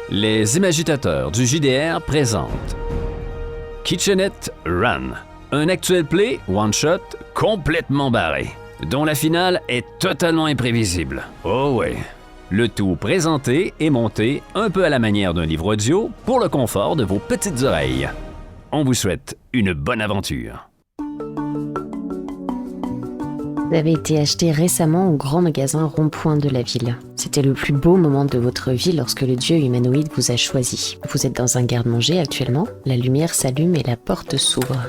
Les imagitateurs du JDR présentent Kitchenette Run, un actuel play one-shot complètement barré, dont la finale est totalement imprévisible. Oh ouais. Le tout présenté et monté un peu à la manière d'un livre audio pour le confort de vos petites oreilles. On vous souhaite une bonne aventure. Vous avez été acheté récemment au grand magasin Rond-Point de la ville. C'était le plus beau moment de votre vie lorsque le dieu humanoïde vous a choisi. Vous êtes dans un garde-manger actuellement, la lumière s'allume et la porte s'ouvre.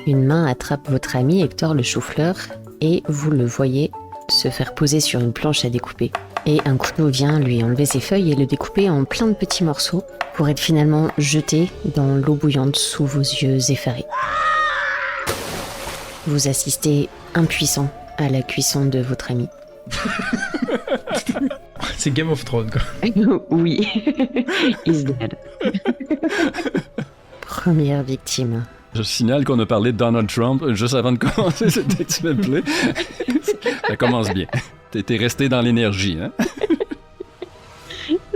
Une main attrape votre ami Hector le chou-fleur et vous le voyez se faire poser sur une planche à découper. Et un couteau vient lui enlever ses feuilles et le découper en plein de petits morceaux pour être finalement jeté dans l'eau bouillante sous vos yeux effarés. Vous assistez impuissant à la cuisson de votre ami. C'est Game of Thrones, quoi. Oui, he's dead. Première victime. Je signale qu'on a parlé de Donald Trump juste avant de commencer cet actuel play. Ça commence bien. T'es resté dans l'énergie, hein?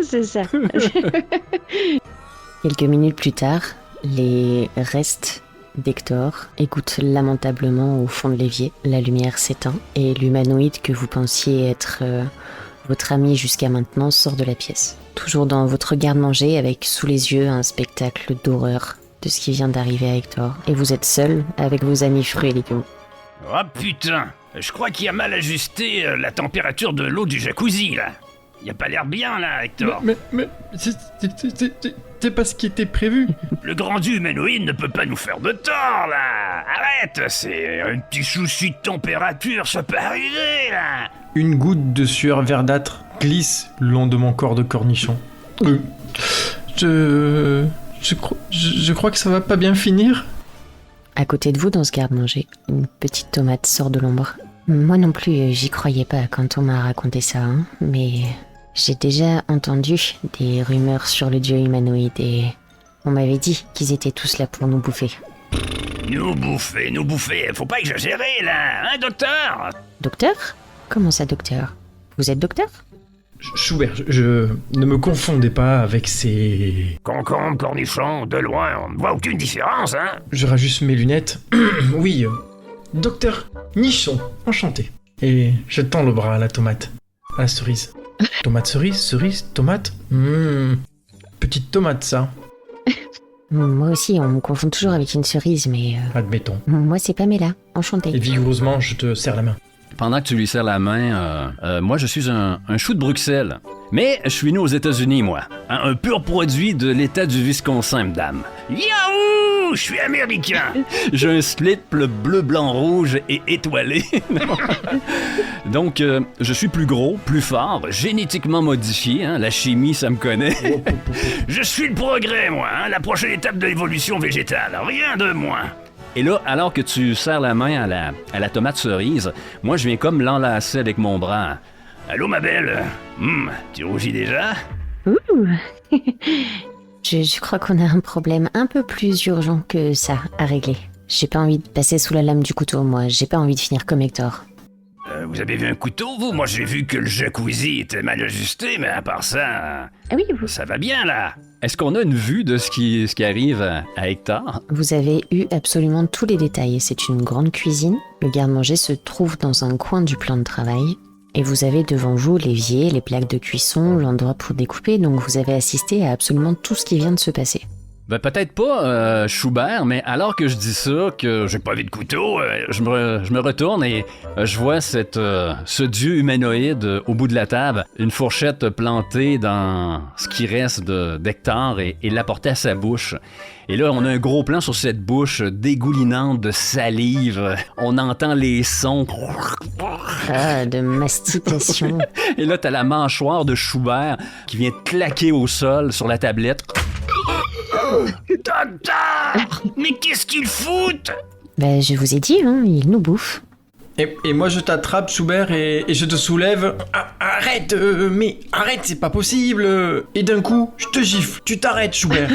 C'est ça. Quelques minutes plus tard, les restes d'Hector écoutent lamentablement au fond de l'évier. La lumière s'éteint et l'humanoïde que vous pensiez être votre ami jusqu'à maintenant sort de la pièce. Toujours dans votre garde-manger avec sous les yeux un spectacle d'horreur de ce qui vient d'arriver à Hector. Et vous êtes seul avec vos amis fruits et légumes. Oh putain, je crois qu'il a mal ajusté la température de l'eau du jacuzzi, là. Il a pas l'air bien, là, Hector. Mais c'est pas ce qui était prévu. Le grand dieu humanoïde ne peut pas nous faire de tort, là. Arrête, c'est un petit souci de température, ça peut arriver, là. Une goutte de sueur verdâtre glisse le long de mon corps de cornichon. Je crois que ça va pas bien finir. À côté de vous, dans ce garde-manger, une petite tomate sort de l'ombre. Moi non plus, j'y croyais pas quand on m'a raconté ça, hein, mais j'ai déjà entendu des rumeurs sur le dieu humanoïde et on m'avait dit qu'ils étaient tous là pour nous bouffer. Nous bouffer, faut pas exagérer, là, hein, docteur? Docteur? Comment ça, docteur? Vous êtes docteur? Schubert, je ne me confondez pas avec ces... Concombre, cornichon, de loin, on ne voit aucune différence, hein? Je rajuste mes lunettes. Oui, docteur Nichon, enchanté. Et je tends le bras à la tomate, à la cerise. Tomate cerise, tomate. Petite tomate, ça. Moi aussi, on me confond toujours avec une cerise, mais... Admettons. Moi, c'est Pamela, enchantée. Et vigoureusement, je te serre la main. Pendant que tu lui serres la main, moi je suis un chou de Bruxelles. Mais je suis né aux États-Unis, moi. Un pur produit de l'État du Wisconsin, madame. Yahoo! Je suis américain! J'ai un slip bleu, blanc, rouge et étoilé. Donc, je suis plus gros, plus fort, génétiquement modifié. Hein, la chimie, ça me connaît. Je suis le progrès, moi. Hein, la prochaine étape de l'évolution végétale. Rien de moins. Et là, alors que tu serres la main à la tomate cerise, moi, je viens comme l'enlacer avec mon bras. Allô, ma belle? Tu rougis déjà? Je crois qu'on a un problème un peu plus urgent que ça à régler. J'ai pas envie de passer sous la lame du couteau, moi. J'ai pas envie de finir comme Hector. Vous avez vu un couteau, vous? Moi, j'ai vu que le jacuzzi était mal ajusté, mais à part ça... Ah oui, vous... Ça va bien, là. Est-ce qu'on a une vue de ce qui arrive à Hector? Vous avez eu absolument tous les détails. C'est une grande cuisine. Le garde-manger se trouve dans un coin du plan de travail. Et vous avez devant vous l'évier, les plaques de cuisson, l'endroit pour découper, donc vous avez assisté à absolument tout ce qui vient de se passer. Ben peut-être pas, Schubert, mais alors que je dis ça, que J'ai pas vu de couteau, je me retourne et je vois ce dieu humanoïde au bout de la table, une fourchette plantée dans ce qui reste d'Hector et l'apporter à sa bouche. Et là, on a un gros plan sur cette bouche dégoulinante de salive. On entend les sons. Ah, de mastication. Et là, t'as la mâchoire de Schubert qui vient claquer au sol sur la tablette. Docteur! Mais qu'est-ce qu'ils foutent? Ben, je vous ai dit, hein, ils nous bouffent. Et moi je t'attrape, Schubert, et je te soulève. Arrête, mais arrête, c'est pas possible. Et d'un coup, je te gifle. Tu t'arrêtes, Schubert.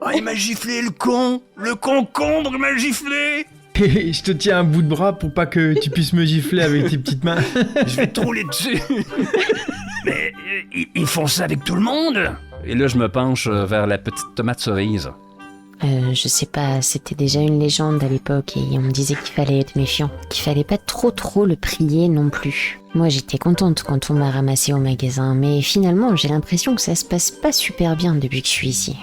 Oh, il m'a giflé, le con! Le concombre m'a giflé! Et je te tiens un bout de bras pour pas que tu puisses me gifler avec tes petites mains. Je vais te rouler dessus. Mais ils font ça avec tout le monde? Et là, je me penche vers la petite tomate cerise. Je sais pas, c'était déjà une légende à l'époque et on me disait qu'il fallait être méfiant, qu'il fallait pas trop le prier non plus. Moi j'étais contente quand on m'a ramassé au magasin, mais finalement j'ai l'impression que ça se passe pas super bien depuis que je suis ici.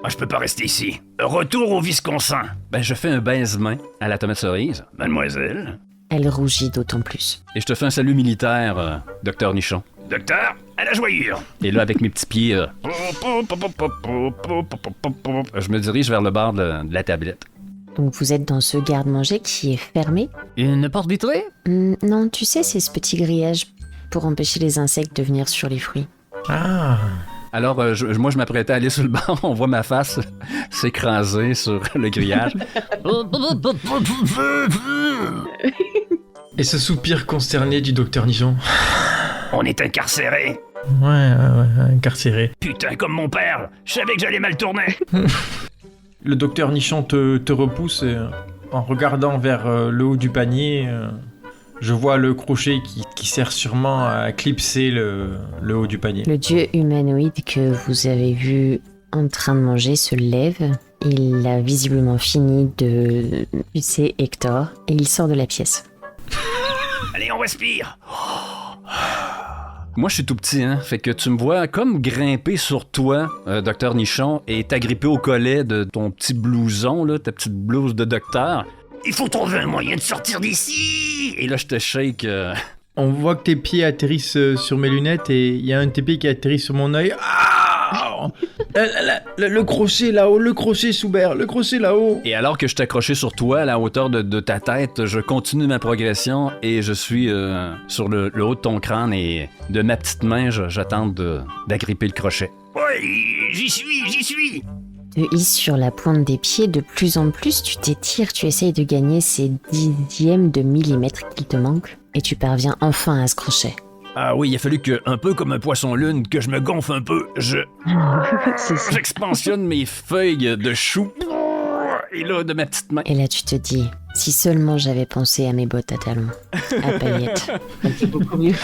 Moi, je peux pas rester ici. Retour au Wisconsin. Ben, je fais un baise-main à la tomate cerise. Mademoiselle. Elle rougit d'autant plus. Et je te fais un salut militaire, docteur Nichon. Docteur, à la joyure. Et là, avec mes petits pieds, je me dirige vers le bord de la tablette. Donc vous êtes dans ce garde-manger qui est fermé? Une porte vitrée? Non, tu sais, c'est ce petit grillage pour empêcher les insectes de venir sur les fruits. Ah. Alors, moi, je m'apprêtais à aller sur le banc. On voit ma face s'écraser sur le grillage. Et ce soupir consterné du docteur Nichon. On est incarcérés. Ouais, incarcéré. Putain, comme mon père. Je savais que j'allais mal tourner. Le docteur Nichon te repousse en regardant vers le haut du panier. Je vois le crochet qui sert sûrement à clipser le haut du panier. Le dieu humanoïde que vous avez vu en train de manger se lève. Il a visiblement fini de sucer Hector et il sort de la pièce. Allez, on respire. Moi, je suis tout petit, hein. Fait que tu me vois comme grimper sur toi, docteur Nichon, et t'agripper au collet de ton petit blouson, là, ta petite blouse de docteur. Il faut trouver un moyen de sortir d'ici. Et là, je te shake. On voit que tes pieds atterrissent sur mes lunettes et il y a un de tes pieds qui atterrit sur mon œil. Ah le crochet là-haut, le crochet Soubert, le crochet là-haut. Et alors que je t'accrochais sur toi, à la hauteur de ta tête, je continue ma progression et je suis sur le haut de ton crâne et de ma petite main, j'attends d'agripper le crochet. Ouais, j'y suis. Te hisse sur la pointe des pieds, de plus en plus tu t'étires, tu essayes de gagner ces dixièmes de millimètres qu'il te manquent et tu parviens enfin à ce crochet. Ah oui, il a fallu que, un peu comme un poisson-lune, que je me gonfle un peu. C'est ça. J'expansionne mes feuilles de chou. Et là, de ma petite main. Et là tu te dis, si seulement j'avais pensé à mes bottes à talons, à paillettes. C'est beaucoup mieux.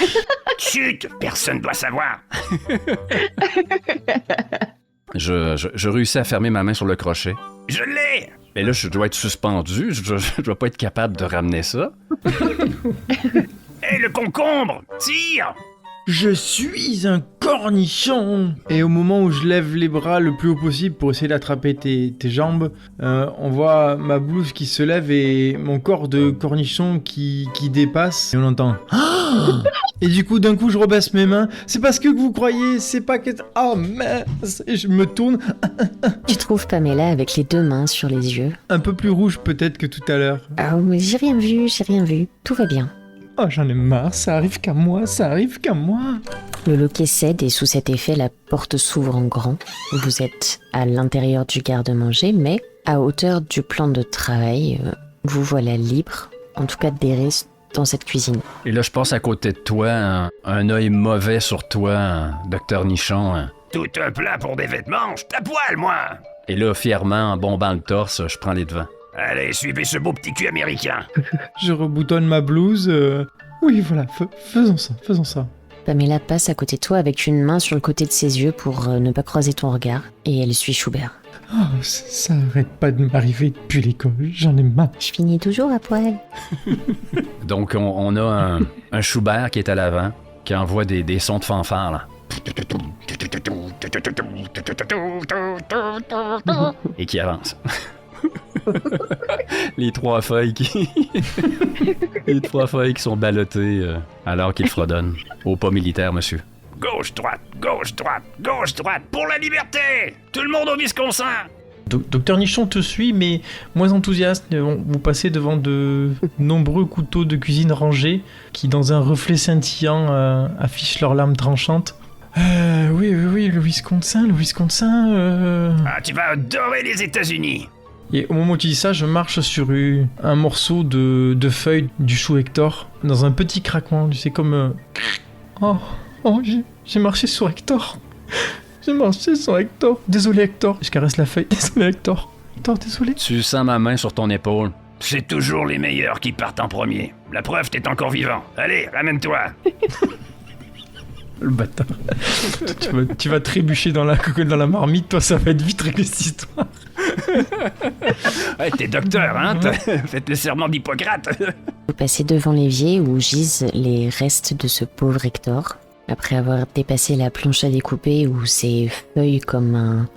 Chut, personne doit savoir. Je réussis à fermer ma main sur le crochet. Je l'ai. Et là, je dois être suspendu. Je dois pas être capable de ramener ça. Hé, le concombre, tire. Je suis un cornichon. Et au moment où je lève les bras le plus haut possible pour essayer d'attraper tes jambes, on voit ma blouse qui se lève et mon corps de cornichon qui dépasse. Et on entend... Et du coup, d'un coup, je rebaisse mes mains. C'est parce que vous croyez, c'est pas que... Oh mince. Et je me tourne Tu trouves Pamela avec les deux mains sur les yeux. un peu plus rouge peut-être que tout à l'heure. Ah, mais j'ai rien vu. Tout va bien. Oh, j'en ai marre, ça arrive qu'à moi. Le loquet cède et sous cet effet, la porte s'ouvre en grand. Vous êtes à l'intérieur du garde-manger, mais à hauteur du plan de travail, vous voilà libre, en tout cas d'errer dans cette cuisine. Et là, je passe à côté de toi, un œil mauvais sur toi, docteur Nichon. Tout un plat pour des vêtements, je t'apoile, moi. Et là, fièrement, en bombant le torse, je prends les devants. Allez, suivez ce beau petit cul américain. Je reboutonne ma blouse. Oui, voilà, faisons ça. Pamela passe à côté de toi avec une main sur le côté de ses yeux pour ne pas croiser ton regard, et elle suit Schubert. Oh, ça arrête pas de m'arriver depuis l'école, j'en ai marre. Je finis toujours à poil. Donc, on a un Schubert qui est à l'avant, qui envoie des sons de fanfare, là. Et qui avance. Les trois feuilles qui sont ballottées alors qu'il fredonne. Au pas militaire, monsieur. Gauche, droite, pour la liberté. Tout le monde au Wisconsin. Docteur Nichon te suit, mais moins enthousiaste. Vous passez devant de nombreux couteaux de cuisine rangés qui, dans un reflet scintillant, affichent leurs lames tranchantes. Oui, le Wisconsin. Ah, tu vas adorer les États-Unis. Et au moment où tu dis ça, je marche sur un morceau de feuille du chou Hector, dans un petit craquement, tu sais, comme... Oh, j'ai marché sur Hector. Désolé, Hector. Je caresse la feuille. Désolé, Hector. Désolé. Tu sens ma main sur ton épaule. C'est toujours les meilleurs qui partent en premier. La preuve, t'es encore vivant. Allez, ramène-toi. Le bâtard. tu vas trébucher dans la marmite, toi, ça va être vite réglé cette histoire. Ouais, t'es docteur, hein? Faites le serment d'Hippocrate. Vous passez devant l'évier où gisent les restes de ce pauvre Hector, après avoir dépassé la planche à découper où ses feuilles comme un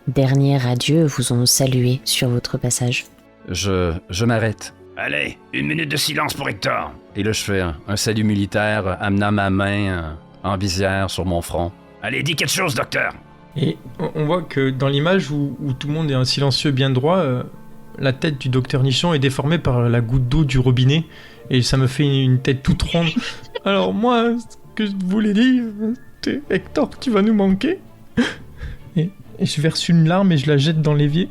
dernier adieu vous ont salué sur votre passage. Je m'arrête. Allez, 1 minute de silence pour Hector. Et là, je fais un salut militaire, amenant ma main en visière sur mon front. Allez, dis quelque chose, docteur. Et on voit que dans l'image où tout le monde est un silencieux bien droit, la tête du docteur Nichon est déformée par la goutte d'eau du robinet, et ça me fait une tête toute ronde. Alors moi, ce que je voulais dire, c'est Hector, tu vas nous manquer. Et je verse une larme et je la jette dans l'évier.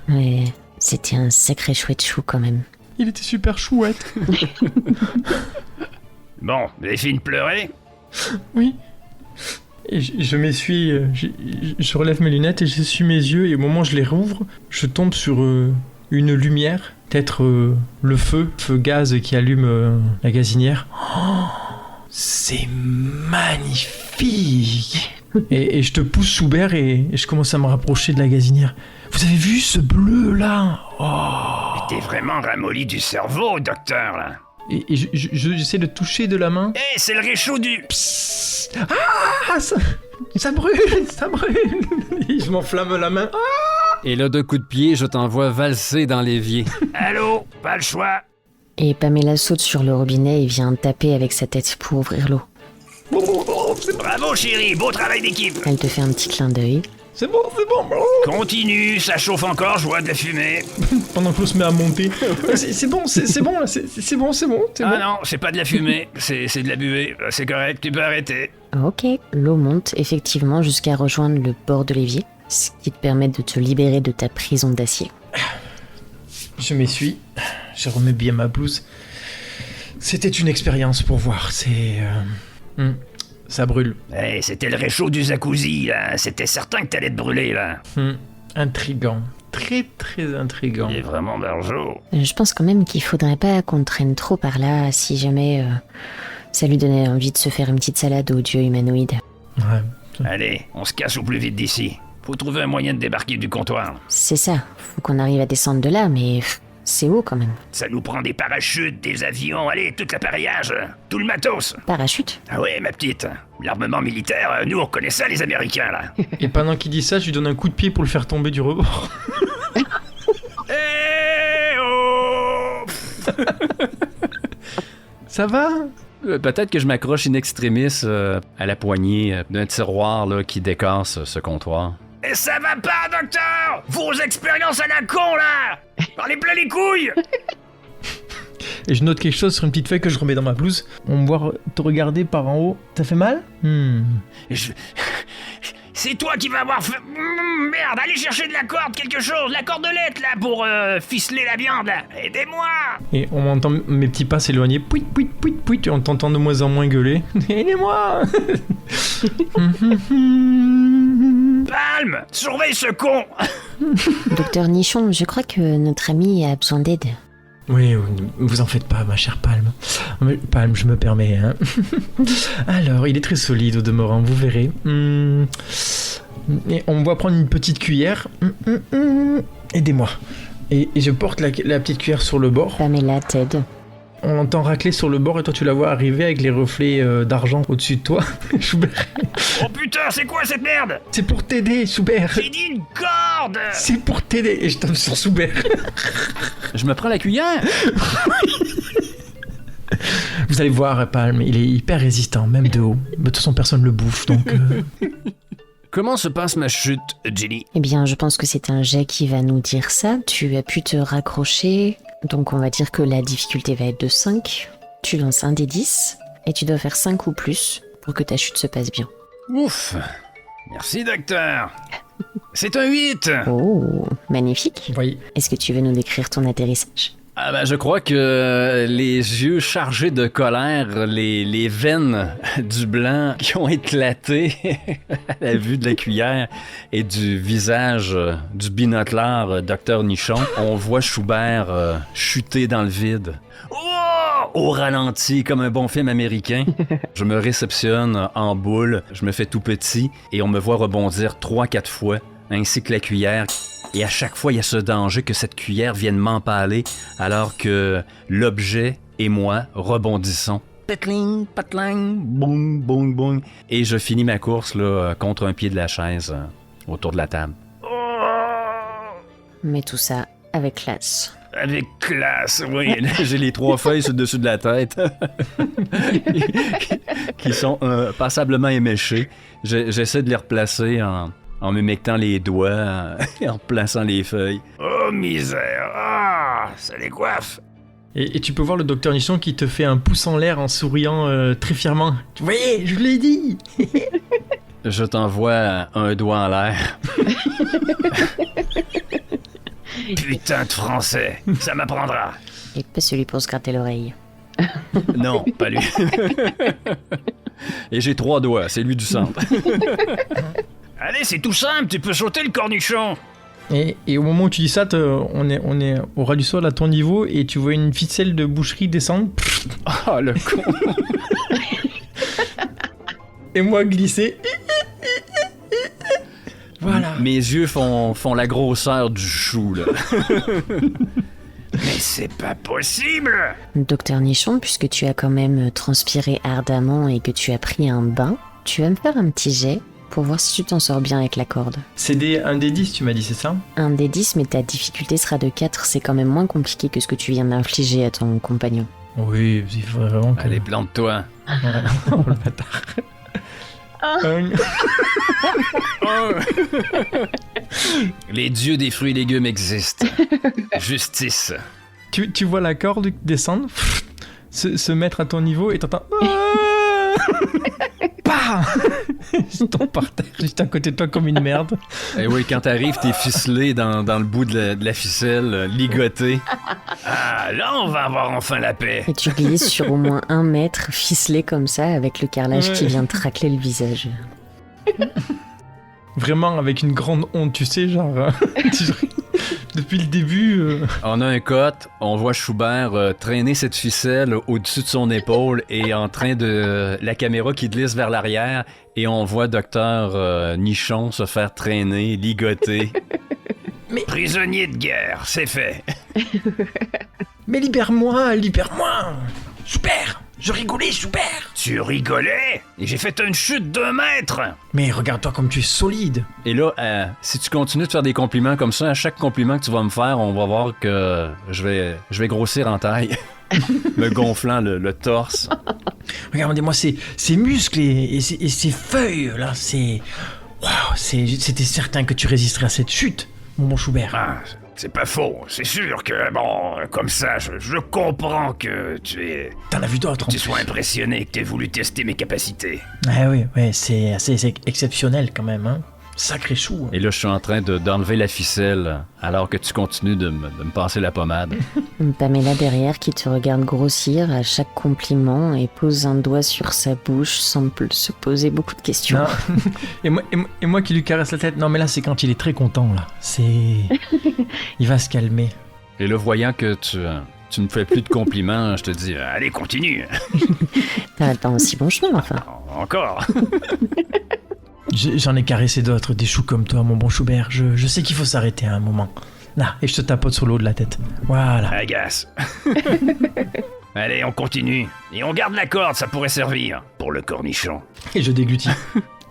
Mais c'était un sacré chouette chou quand même. Il était super chouette. Bon, vous avez fini de pleurer? Oui. Et je m'essuie, je relève mes lunettes et j'essuie mes yeux, et au moment où je les rouvre, je tombe sur une lumière, peut-être le feu gaz qui allume la gazinière. Oh, c'est magnifique. Et je te pousse Schubert et je commence à me rapprocher de la gazinière. Vous avez vu ce bleu là? Oh. T'es vraiment ramolli du cerveau, docteur, là. Et j'essaie de toucher de la main. Hé, c'est le réchaud du... Psst. Ah, ça brûle. Et je m'enflamme la main. Ah. Et là, de coups de pied, je t'envoie valser dans l'évier. Allô, pas le choix. Et Pamela saute sur le robinet et vient taper avec sa tête pour ouvrir l'eau. Bravo, chérie, beau travail d'équipe. Elle te fait un petit clin d'œil. C'est bon. Continue, ça chauffe encore, je vois de la fumée. Pendant qu'on se met à monter. C'est bon, là, c'est bon. Ah non, c'est pas de la fumée, c'est de la buée. C'est correct, tu peux arrêter. Ok, l'eau monte effectivement jusqu'à rejoindre le bord de l'évier, ce qui te permet de te libérer de ta prison d'acier. Je m'essuie, je remets bien ma blouse. C'était une expérience pour voir, ça brûle. Hey, c'était le réchaud du jacuzzi, là. C'était certain que t'allais te brûler, là. Intriguant. Très, très intriguant. Il est vraiment barjot. Je pense quand même qu'il faudrait pas qu'on traîne trop par là si jamais ça lui donnait envie de se faire une petite salade au dieu humanoïde. Ouais. Allez, on se casse au plus vite d'ici. Faut trouver un moyen de débarquer du comptoir. C'est ça, faut qu'on arrive à descendre de là, mais c'est haut quand même. Ça nous prend des parachutes, des avions, allez, tout l'appareillage, tout le matos. Parachute? Ah ouais, ma petite. L'armement militaire, nous on connaît ça, les Américains, là. Et pendant qu'il dit ça, je lui donne un coup de pied pour le faire tomber du rebord. Eh oh. Ça va? Peut-être que je m'accroche in extremis à la poignée d'un tiroir là, qui décasse ce comptoir. Et ça va pas, docteur! Vos expériences à la con, là! Parlez plein les couilles! Et je note quelque chose sur une petite feuille que je remets dans ma blouse. On me voit te regarder par en haut. Ça fait mal? C'est toi qui vas avoir fait... merde, allez chercher de la corde, quelque chose, la cordelette, là, pour ficeler la viande, là. Aidez-moi! Et on m'entend mes petits pas s'éloigner. Pouit. Et on t'entend de moins en moins gueuler. Aidez-moi! Palme! Surveille ce con! Docteur Nichon, je crois que notre ami a besoin d'aide. Oui, vous en faites pas, ma chère Palme. Palme, je me permets, hein. Alors, il est très solide au demeurant, vous verrez. Et on me voit prendre une petite cuillère. Aidez-moi. Et je porte la petite cuillère sur le bord. Pamela t'aide. On l'entend racler sur le bord et toi tu la vois arriver avec les reflets d'argent au-dessus de toi. Schubert. Oh putain, c'est quoi cette merde? C'est pour t'aider, Schubert. J'ai dit une corde! C'est pour t'aider. Et je tombe sur Schubert. Je me prends la cuillère! Vous allez voir, Palme, il est hyper résistant, même de haut. De toute façon, personne le bouffe, donc... Comment se passe ma chute, Jenny? Eh bien, je pense que c'est un jet qui va nous dire ça. Tu as pu te raccrocher, donc on va dire que la difficulté va être de 5. Tu lances un des 10, et tu dois faire 5 ou plus pour que ta chute se passe bien. Ouf! Merci, docteur! C'est un 8! Oh, magnifique. Oui. Est-ce que tu veux nous décrire ton atterrissage? Ah ben, je crois que les yeux chargés de colère, les veines du blanc qui ont éclaté à la vue de la cuillère et du visage du binoclard Dr Nichon, on voit Schubert chuter dans le vide. Wow! au ralenti, comme un bon film américain. Je me réceptionne en boule, je me fais tout petit et on me voit rebondir 3-4 fois, ainsi que la cuillère. Et à chaque fois, il y a ce danger que cette cuillère vienne m'empaler alors que l'objet et moi rebondissons. Patling, patling, boum, boum, boum. Et je finis ma course là, contre un pied de la chaise autour de la table. Mais tout ça avec classe. Avec classe, oui. J'ai les 3 feuilles sur le dessus de la tête qui sont passablement éméchées. J'essaie de les replacer en m'humectant les doigts, en replaçant les feuilles. Oh misère, ah, ça décoiffe. Et tu peux voir le docteur Nichon qui te fait un pouce en l'air en souriant très fièrement. Vous voyez, je vous l'ai dit. Je t'envoie un doigt en l'air. Putain de français, ça m'apprendra. Et pas celui pour se gratter l'oreille. Non, pas lui. Et j'ai 3 doigts, c'est lui du centre. Allez, c'est tout simple, tu peux sauter le cornichon. Et au moment où tu dis ça, on est au ras du sol à ton niveau et tu vois une ficelle de boucherie descendre. Oh, le con. Et moi glisser. Voilà. Mes yeux font la grosseur du chou, là. Mais c'est pas possible. Docteur Nichon, puisque tu as quand même transpiré ardemment et que tu as pris un bain, tu vas me faire un petit jet pour voir si tu t'en sors bien avec la corde. C'est un des 10, tu m'as dit, c'est ça? Un des 10, mais ta difficulté sera de 4, c'est quand même moins compliqué que ce que tu viens d'infliger à ton compagnon. Oui, il faut vraiment que... Allez, plante-toi. Oh, le bâtard. Les dieux des fruits et légumes existent. Justice. Tu vois la corde descendre, se mettre à ton niveau et t'entends... Bah je tombe par terre, juste à côté de toi comme une merde. Et oui, quand t'arrives, t'es ficelé dans le bout de la ficelle, ligoté. Ah, là on va avoir enfin la paix. Et tu glisses sur au moins 1 mètre, ficelé comme ça, avec le carrelage qui vient te racler le visage. Vraiment avec une grande honte, tu sais, genre... depuis le début... On a un cote, on voit Schubert traîner cette ficelle au-dessus de son épaule et en train de... la caméra qui glisse vers l'arrière et on voit Docteur Nichon se faire traîner, ligoter. Prisonnier de guerre, c'est fait. Mais libère-moi, libère-moi. Super, je rigolais, super. Tu rigolais? Et j'ai fait une chute d'1 mètre. Mais regarde-toi comme tu es solide. Et là, si tu continues de faire des compliments comme ça, à chaque compliment que tu vas me faire, on va voir que je vais grossir en taille. Me gonflant le torse. Regardez-moi ces muscles et ces feuilles, là, c'est... Waouh, c'était certain que tu résisterais à cette chute, mon bon Schubert. Ah, c'est pas faux, c'est sûr que, bon, comme ça, je comprends que T'en as vu d'autres. tu sois impressionné, que t'aies voulu tester mes capacités. Ah oui, c'est assez exceptionnel quand même, hein. Sacré chou. Et là, je suis en train d'enlever la ficelle alors que tu continues de me passer la pommade. Pamela derrière qui te regarde grossir à chaque compliment et pose un doigt sur sa bouche sans se poser beaucoup de questions. Non. et moi qui lui caresse la tête. Non mais là c'est quand il est très content là. Il va se calmer. Et là, voyant que tu ne fais plus de compliments, je te dis, Allez, continue. T'as pas un si bon chemin, enfin. Encore. J'en ai caressé d'autres, des choux comme toi, mon bon Schubert. Je sais qu'il faut s'arrêter à un moment. Là, et je te tapote sur le haut de la tête. Voilà. Agace. Allez, on continue. Et on garde la corde, ça pourrait servir. Pour le cornichon. Et je déglutis.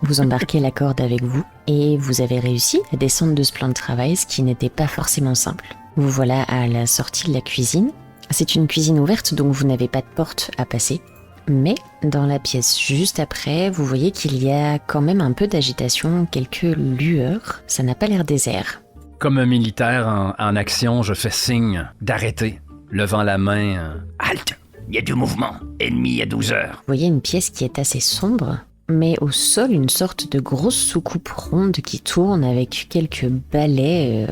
Vous embarquez la corde avec vous et vous avez réussi à descendre de ce plan de travail, ce qui n'était pas forcément simple. Vous voilà à la sortie de la cuisine. C'est une cuisine ouverte, donc vous n'avez pas de porte à passer. Mais dans la pièce juste après, vous voyez qu'il y a quand même un peu d'agitation, quelques lueurs. Ça n'a pas l'air désert. Comme un militaire en action, je fais signe d'arrêter, levant la main. Halte. Il y a du mouvement. Ennemi à 12 heures. Vous voyez une pièce qui est assez sombre, mais au sol, une sorte de grosse soucoupe ronde qui tourne avec quelques balais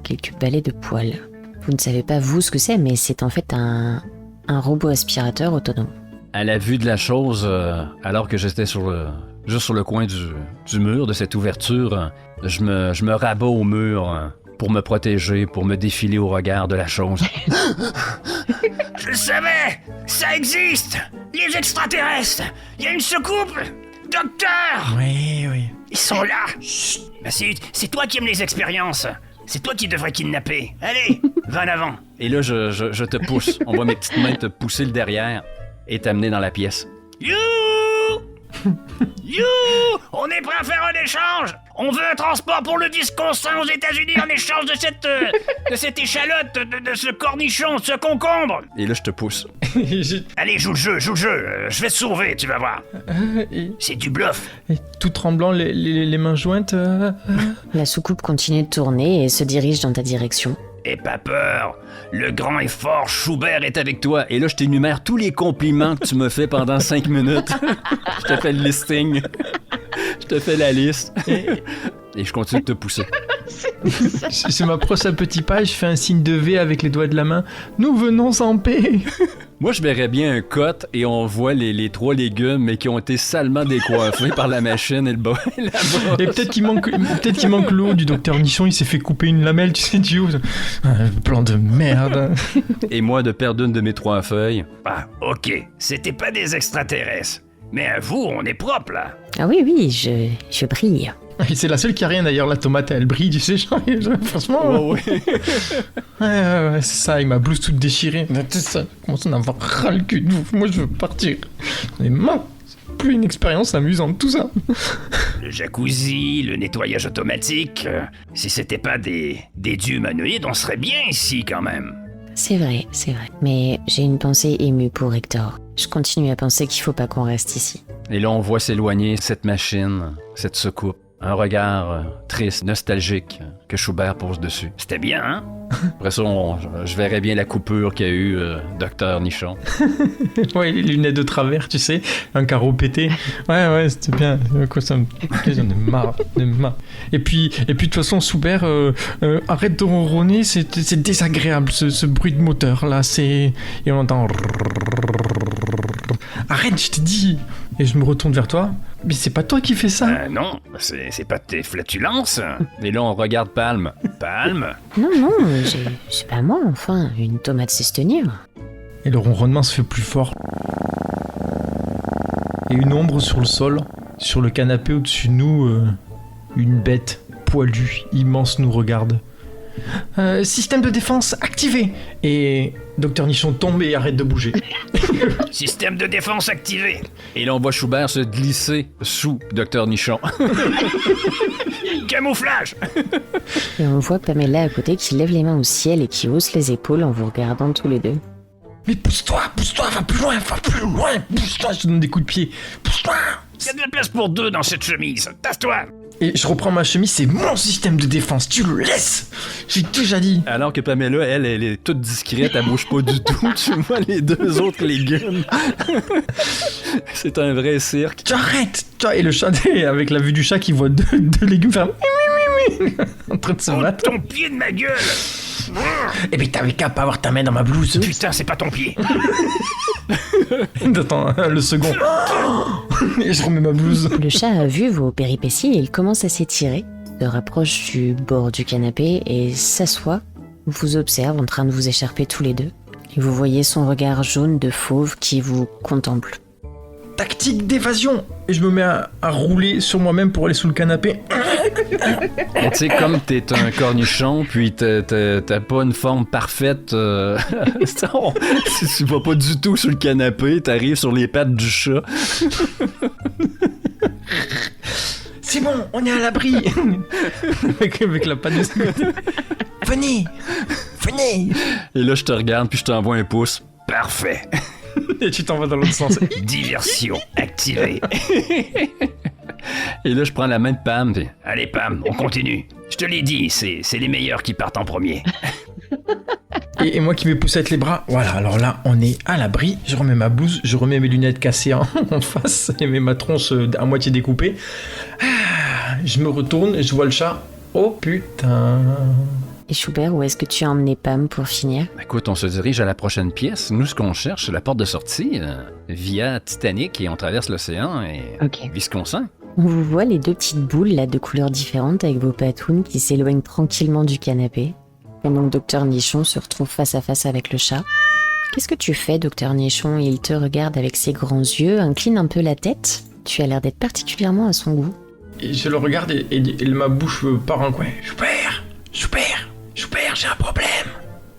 de poils. Vous ne savez pas, vous, ce que c'est, mais c'est en fait un robot aspirateur autonome. À la vue de la chose, alors que j'étais juste sur le coin du mur de cette ouverture, je me rabats au mur pour me protéger, pour me défiler au regard de la chose. Je le savais! Ça existe! Les extraterrestres! Il y a une soucoupe! Docteur! Oui. Ils sont là! Chut! Bah c'est toi qui aimes les expériences! C'est toi qui devrais kidnapper! Allez! Va en avant! Et là, je te pousse. On voit mes petites mains te pousser le derrière et t'amener dans la pièce. You! You! On est prêt à faire un échange! On veut un transport pour le Wisconsin aux États-Unis en échange de cette échalote, de ce cornichon, de ce concombre! Et là, je te pousse. Allez, joue le jeu! Je vais te sauver, tu vas voir! C'est du bluff! Et tout tremblant, les mains jointes. La soucoupe continue de tourner et se dirige dans ta direction. Et pas peur! Le grand et fort Schubert est avec toi! Et là, je t'énumère tous les compliments que tu me fais pendant 5 minutes. Je te fais le listing. Je te fais la liste. Et je continue de te pousser. C'est ma brosse à petits pas, je fais un signe de V avec les doigts de la main. Nous venons en paix. Moi, je verrais bien un cut et on voit les 3 légumes, mais qui ont été salement décoiffés par la machine et le bas. Et peut-être qu'il manque l'eau du docteur Nichon, il s'est fait couper une lamelle, tu sais, du haut. Un plan de merde. Et moi, de perdre une de mes 3 feuilles. Ah, ok. C'était pas des extraterrestres. Mais à vous, on est propre, là. Ah oui, je brille. Et c'est la seule qui a rien d'ailleurs, la tomate, elle brille, tu sais, genre, franchement. Ouais. Ouais, c'est ça, avec ma blouse toute déchirée. C'est ça, je commence à en avoir ras le cul. Moi, je veux partir. J'en ai marre. C'est plus une expérience amusante, tout ça. Le jacuzzi, le nettoyage automatique. Si c'était pas des dieux humanoïdes, on serait bien ici, quand même. C'est vrai. Mais j'ai une pensée émue pour Hector. Je continue à penser qu'il faut pas qu'on reste ici. Et là, on voit s'éloigner cette machine, cette soucoupe. Un regard triste, nostalgique que Schubert pose dessus. C'était bien, hein? Après ça, je verrais bien la coupure qu'a eu Docteur Nichon. Ouais, les lunettes de travers, tu sais, un carreau pété. Ouais, c'était bien. Quoi, ça me... J'en ai marre. Et puis, de toute façon, Schubert, arrête de ronronner, c'est désagréable, ce bruit de moteur, là, c'est... Et on entend... Arrête, je t'ai dit. Et je me retourne vers toi. Mais c'est pas toi qui fais ça. Non, c'est pas tes flatulences. Et là, on regarde Palme. Palme? Non, c'est pas moi, enfin. Une tomate sait se tenir. Et le ronronnement se fait plus fort. Et une ombre sur le sol, sur le canapé au-dessus de nous, une bête poilue, immense nous regarde. Système de défense activé. Et Docteur Nichon tombe et arrête de bouger. Système de défense activé. Et là, on voit Schubert se glisser sous Docteur Nichon. Camouflage. Et on voit Pamela à côté qui lève les mains au ciel et qui hausse les épaules en vous regardant tous les deux. Mais pousse-toi, va plus loin, pousse-toi, je te donne des coups de pied. Pousse-toi. Il y a de la place pour 2 dans cette chemise. Tasse-toi. Et je reprends ma chemise, c'est mon système de défense, tu le laisses. J'ai déjà dit. Alors que Pamela, elle est toute discrète, elle bouge pas du tout. Tu vois les 2 autres légumes. C'est un vrai cirque. Tu arrêtes. Et le chat, avec la vue du chat qui voit deux légumes faire en train de se battre. Ton pied de ma gueule. Eh ben t'avais qu'à pas avoir ta main dans ma blouse. Putain, c'est pas ton pied. Attends, le second. Et je remets ma blouse. Le chat a vu vos péripéties et il commence à s'étirer, se rapproche du bord du canapé et s'assoit, vous observe en train de vous écharper tous les deux. Et vous voyez son regard jaune de fauve qui vous contemple. Tactique d'évasion. Et je me mets à rouler sur moi-même pour aller sous le canapé. Tu sais, comme t'es un cornichon, puis t'as pas une forme parfaite, si tu vas pas du tout sur le canapé, t'arrives sur les pattes du chat. C'est bon, on est à l'abri. avec la patte de... Venez. Et là, je te regarde, puis je t'envoie un pouce. Parfait. Et tu t'en vas dans l'autre sens. Diversion activée. Et là, je prends la main de Pam, puis... Allez, Pam, on continue. Je te l'ai dit, c'est les meilleurs qui partent en premier. Et moi qui me pousse avec les bras. Voilà, alors là, on est à l'abri. Je remets ma blouse, je remets mes lunettes cassées en face et ma tronche à moitié découpée. Je me retourne et je vois le chat. Oh putain. Et Schubert, où est-ce que tu as emmené Pam pour finir? Écoute, on se dirige à la prochaine pièce. Nous, ce qu'on cherche, c'est la porte de sortie via Titanic et on traverse l'océan et Ok. Wisconsin. On vous voit les 2 petites boules là de couleurs différentes avec vos patounes qui s'éloignent tranquillement du canapé. Pendant que Docteur Nichon se retrouve face à face avec le chat. Qu'est-ce que tu fais, docteur Nichon? Il te regarde avec ses grands yeux, incline un peu la tête. Tu as l'air d'être particulièrement à son goût. Et je le regarde et ma bouche part en coin. Super, j'ai un problème.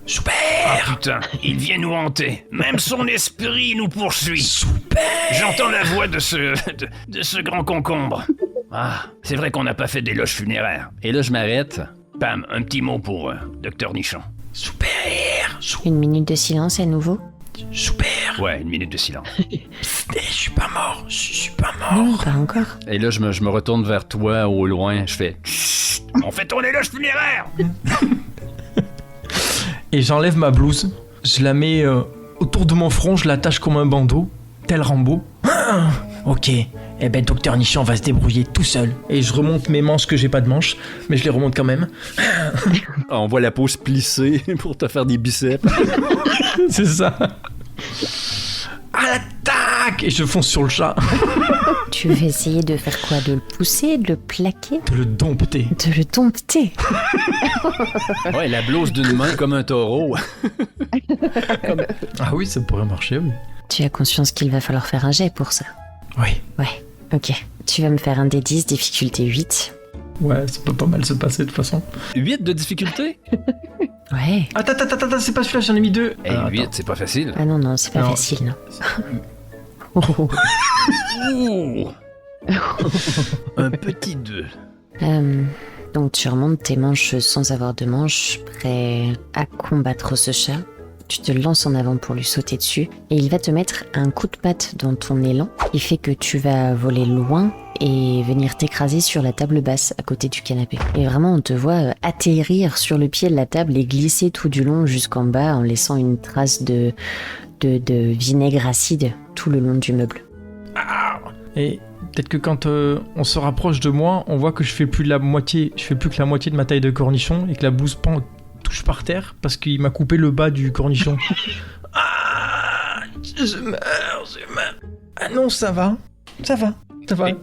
Super. Ah putain, il vient nous hanter. Même son esprit nous poursuit. Super. J'entends la voix de ce grand concombre. Ah, c'est vrai qu'on n'a pas fait d'éloge funéraire. Et là, je m'arrête. Pam, un petit mot pour Docteur Nichon. Super. Une minute de silence à nouveau. Super. Ouais, une minute de silence. Je suis pas mort. Non, pas encore. Et là, je me retourne vers toi au loin. Je fais... Chut, on fait ton éloge funéraire. Et j'enlève ma blouse. Je la mets autour de mon front, je l'attache comme un bandeau, tel Rambo. Ah, ok. Eh ben, docteur Nichon va se débrouiller tout seul. Et je remonte mes manches que j'ai pas de manches, mais je les remonte quand même. On voit la peau se plisser pour te faire des biceps. C'est ça. À l'attaque! Et je fonce sur le chat. Tu veux essayer de faire quoi? De le pousser, de le plaquer, De le dompter. de le dompter? Ouais, la blouse d'une main comme un taureau. Ah oui, ça pourrait marcher, oui. Tu as conscience qu'il va falloir faire un jet pour ça? Oui. Ouais, ok. Tu vas me faire un D10, difficulté 8. Ouais, ça peut pas mal se passer de toute façon. 8 de difficulté? Ouais. Attends, c'est pas celui-là, j'en ai mis 2. Et 8, c'est pas facile. Ah non, c'est pas Non. facile, non. Oh. Ouh. Un petit 2. Donc tu remontes tes manches sans avoir de manches, prêt à combattre ce chat. Tu te lances en avant pour lui sauter dessus et il va te mettre un coup de patte dans ton élan. Il fait que tu vas voler loin et venir t'écraser sur la table basse à côté du canapé. Et vraiment, on te voit atterrir sur le pied de la table et glisser tout du long jusqu'en bas en laissant une trace de vinaigre acide tout le long du meuble. Et peut-être que quand on se rapproche de moi, on voit que je fais plus que la moitié de ma taille de cornichon et que la blouse touche par terre parce qu'il m'a coupé le bas du cornichon. Ah, je meurs. Ah non, ça va.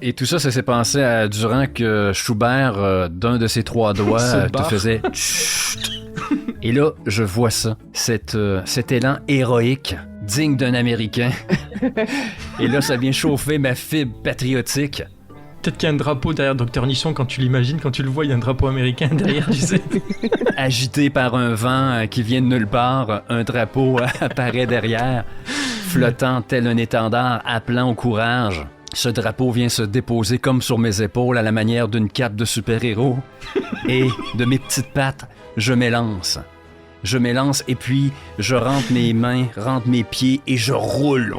Et tout ça s'est passé durant que Schubert, d'un de ses 3 doigts, Se te barre. faisait... Chut. Et là, je vois ça. Cet élan héroïque, digne d'un Américain. Et là, ça vient chauffer ma fibre patriotique. Peut-être qu'il y a un drapeau derrière Docteur Nichon quand tu l'imagines, quand tu le vois, il y a un drapeau américain derrière, tu sais. Agité par un vent qui vient de nulle part, un drapeau apparaît derrière, flottant tel un étendard appelant au courage. Ce drapeau vient se déposer comme sur mes épaules à la manière d'une cape de super-héros. Et de mes petites pattes, je m'élance. Et puis je rentre mes mains, rentre mes pieds et je roule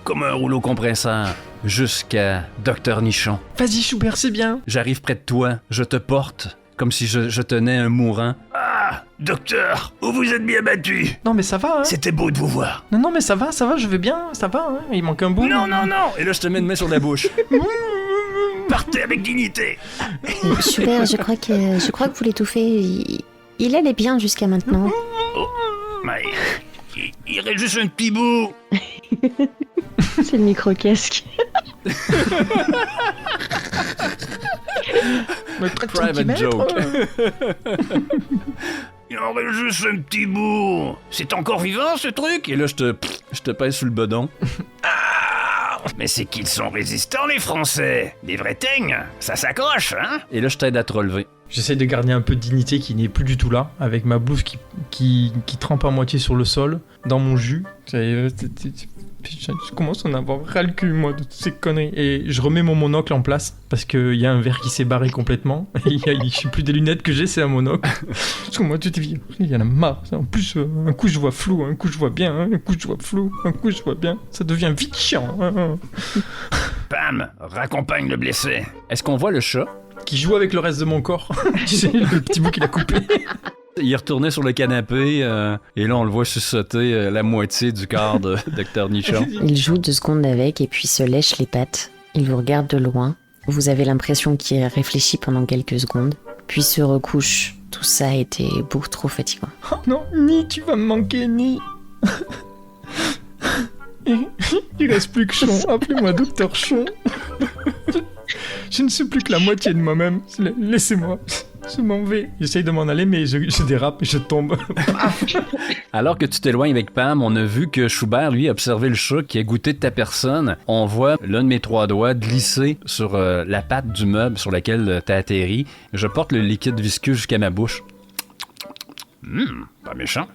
comme un rouleau compresseur jusqu'à Docteur Nichon. Vas-y, Schubert, c'est bien. J'arrive près de toi, je te porte comme si je tenais un mourant. Ah, docteur, vous vous êtes bien battu. Non, mais ça va, hein. C'était beau de vous voir. Non, mais ça va, je vais bien, ça va, hein. Il manque un bout. Non. Et là, je te mets une main sur la bouche. Partez avec dignité. Super, je crois que vous l'étouffez. Il allait bien jusqu'à maintenant. Mais il reste juste un petit bout. C'est le micro-casque. Private joke. Il en reste juste un petit bout. C'est encore vivant, ce truc? Et là, je te pèse sous le bedon. Mais c'est qu'ils sont résistants, les Français. Des vrais teignes, ça s'accroche, hein? Et là, je t'aide à te relever. J'essaie de garder un peu de dignité qui n'est plus du tout là, avec ma blouse qui trempe à moitié sur le sol, dans mon jus. Je commence à en avoir ras le cul, moi, de toutes ces conneries. Et je remets mon monocle en place, parce qu'il y a un verre qui s'est barré complètement. Et je sais plus des lunettes que j'ai, c'est un monocle. Parce que moi, tu t'es dit, il y en a marre. En plus, un coup je vois flou, un coup je vois bien, un coup je vois flou, un coup je vois bien. Ça devient vite chiant. Pam, raccompagne le blessé. Est-ce qu'on voit le chat? Qui joue avec le reste de mon corps. Tu sais, le petit bout qu'il a coupé. Il est retourné sur le canapé, et là, on le voit sursauter la moitié du corps de Docteur Nichon. Il joue 2 secondes avec et puis se lèche les pattes. Il vous regarde de loin. Vous avez l'impression qu'il réfléchit pendant quelques secondes, puis se recouche. Tout ça était beaucoup trop fatigant. Oh non, Ni, tu vas me manquer, Ni. Il reste plus que Chon. Appelez-moi Docteur Chon. Je ne suis plus que la moitié de moi-même. Laissez-moi. Je m'en vais. J'essaye de m'en aller, mais je dérape et je tombe. Alors que tu t'éloignes avec Pam, on a vu que Schubert, lui, a observé le chat qui a goûté de ta personne. On voit l'un de mes 3 doigts glisser sur la patte du meuble sur laquelle t'as atterri. Je porte le liquide visqueux jusqu'à ma bouche. Pas méchant.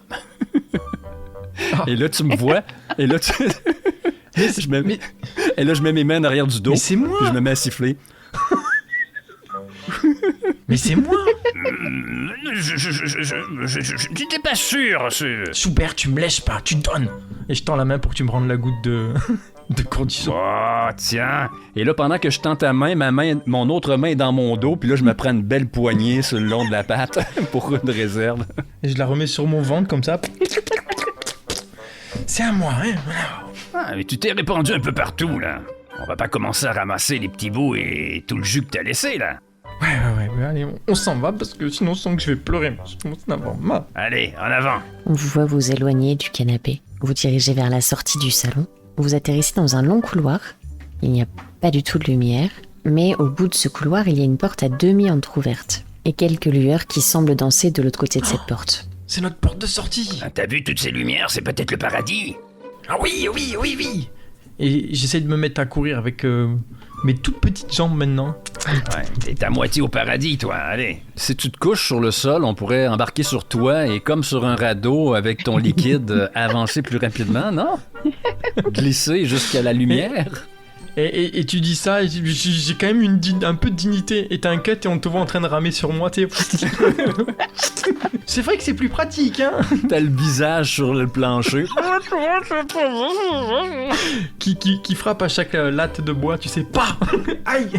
Et là, tu me vois. Et là, je mets mes mains derrière du dos. Mais c'est moi! Puis je me mets à siffler. Mais c'est moi! Je n'étais pas sûr. Schubert, tu me lèches pas, tu donnes! Et je tends la main pour que tu me rendes la goutte de cortisone. Oh, tiens. Et là, pendant que je tends ta main, mon autre main est dans mon dos, puis là, je me prends une belle poignée sur le long de la patte pour une réserve. Et je la remets sur mon ventre comme ça. C'est à moi, hein? Ah, mais tu t'es répandu un peu partout, là. On va pas commencer à ramasser les petits bouts et tout le jus que t'as laissé, là. Ouais, allez, on s'en va parce que sinon je sens que je vais pleurer. Je commence à avoir mal. Allez, en avant. On vous voit vous éloigner du canapé. Vous dirigez vers la sortie du salon. Vous atterrissez dans un long couloir. Il n'y a pas du tout de lumière, mais au bout de ce couloir, il y a une porte à demi entrouverte et quelques lueurs qui semblent danser de l'autre côté de cette porte. C'est notre porte de sortie. Ah, t'as vu toutes ces lumières, c'est peut-être le paradis. Ah oui. Et j'essaie de me mettre à courir avec mes toutes petites jambes maintenant. Ouais, t'es à moitié au paradis, toi, allez. Si tu te couches sur le sol, on pourrait embarquer sur toi et comme sur un radeau avec ton liquide, avancer plus rapidement, non? Glisser jusqu'à la lumière. Et tu dis ça, et j'ai quand même un peu de dignité. Et t'inquiète, et on te voit en train de ramer sur moi, tu sais. C'est vrai que c'est plus pratique, hein. T'as le visage sur le plancher. Qui frappe à chaque latte de bois, tu sais. Pas. Aïe.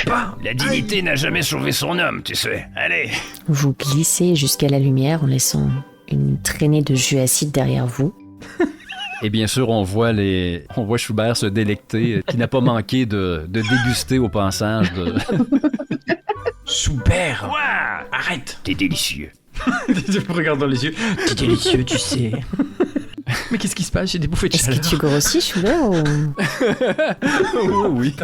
Pas. La dignité n'a jamais sauvé son homme, tu sais. Allez. Vous glissez jusqu'à la lumière en laissant une traînée de jus acide derrière vous. Et bien sûr, on voit Schubert se délecter, qui n'a pas manqué de déguster au passage de... Schubert. Quoi? Arrête. T'es délicieux. Je me regarde dans les yeux. T'es délicieux, tu sais. Mais qu'est-ce qui se passe? J'ai des bouffées de Est-ce chaleur. que tu grossis, Schubert, ou... Oui.